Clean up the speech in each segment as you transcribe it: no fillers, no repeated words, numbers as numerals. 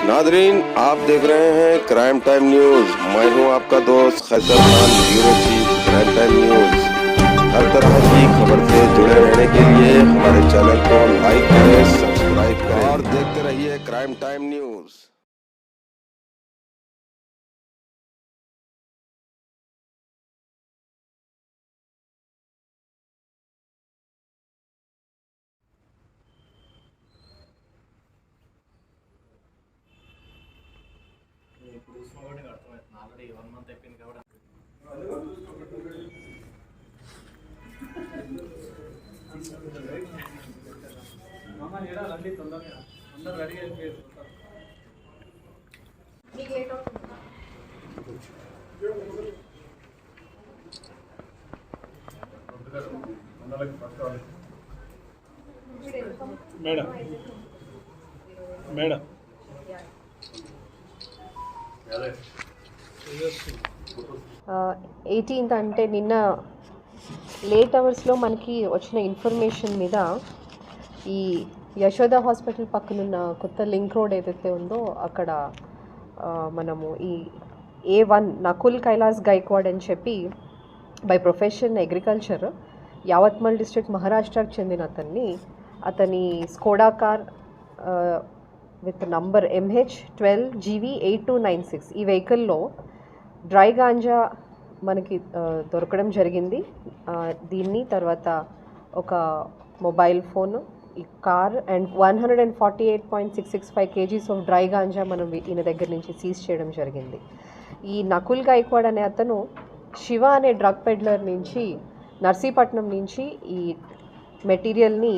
Nadreen, आप देख रहे हैं क्राइम टाइम न्यूज। मैं हूं आपका दोस्त Qaiser Khan, bureau chief crime time news. हर तरह की खबर से जुड़े रहने के लिए हमारे चैनल को लाइक करें, सब्सक्राइब करें और देखते रहिए क्राइम टाइम न्यूज। ఇప్పుడు చూసిన కూడా అర్థమవుతుంది. ఆల్రెడీ 1 మంత్ అయిపోయింది కాబట్టి రండి తొందరగా అందరూ రెడీ అయిపోయారు. మేడం మేడం 18th అంటే నిన్న లేట్ అవర్స్లో మనకి వచ్చిన ఇన్ఫర్మేషన్ మీద ఈ యశోద హాస్పిటల్ పక్కనున్న కొత్త లింక్ రోడ్ ఏదైతే ఉందో అక్కడ మనము ఈ A1 నకుల్ కైలాస్ గైక్వాడ్ అని చెప్పి by profession agriculture Yavatmal district మహారాష్ట్రకు చెందిన అతని Skoda car with number MH12GV8296 ఈ వెహికల్లో డ్రై గాంజా మనకి దొరకడం జరిగింది. దీన్ని తర్వాత ఒక మొబైల్ ఫోన్, ఈ car and 148.665 kgs of dry ganja మనం ఈయన దగ్గర నుంచి సీజ్ చేయడం జరిగింది. ఈ నకుల్ గైక్వాడ్ అనే అతను శివ అనే డ్రగ్ పెడ్లర్ నుంచి నర్సీపట్నం నుంచి ఈ మెటీరియల్ని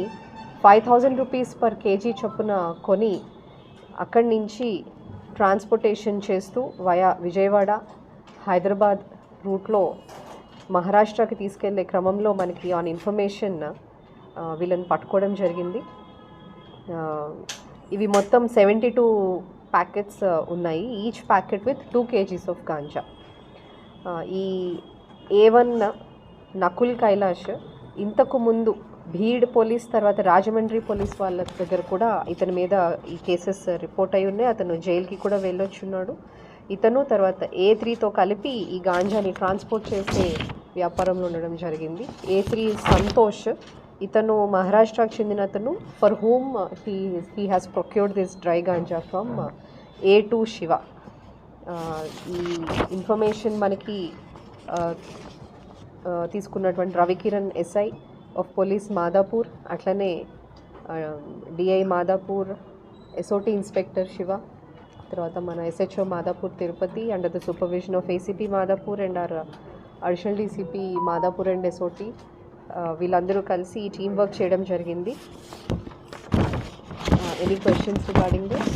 5,000 రూపీస్ పర్ కేజీ చొప్పున కొని అక్కడి నుంచి ట్రాన్స్పోర్టేషన్ చేస్తూ వయా విజయవాడ హైదరాబాద్ రూట్లో మహారాష్ట్రకి తీసుకెళ్లే క్రమంలో మనకి ఆన్ ఇన్ఫర్మేషన్ వీళ్ళని పట్టుకోవడం జరిగింది. ఇవి మొత్తం 72 ప్యాకెట్స్ ఉన్నాయి. Each packet with 2 kgs of ganja. ఈ A1 నకుల్ కైలాష్ ఇంతకు ముందు భీడ్ పోలీస్ తర్వాత రాజమండ్రి పోలీస్ వాళ్ళ దగ్గర కూడా ఇతని మీద ఈ కేసెస్ రిపోర్ట్ అయి ఉన్నాయి. అతను జైలుకి కూడా వెళ్ళొచ్చున్నాడు. ఇతను తర్వాత A3తో కలిపి ఈ గాంజాని ట్రాన్స్పోర్ట్ చేసే వ్యాపారంలో ఉండడం జరిగింది. A3 సంతోష్, ఇతను మహారాష్ట్రకు చెందిన అతను for whom he has procured this dry ganja from A2 Shiva. ఈ ఇన్ఫర్మేషన్ మనకి తీసుకున్నటువంటి Ravikiran SI of police Madhapur, అట్లనే DI Madhapur, SOT inspector Shiva, తర్వాత మన SHO Madhapur Tirupati under the supervision of ACP Madhapur and are additional DCP Madhapur and SOT వీళ్ళందరూ కలిసి ఈ టీమ్ వర్క్ చేయడం జరిగింది. Any questions regarding this?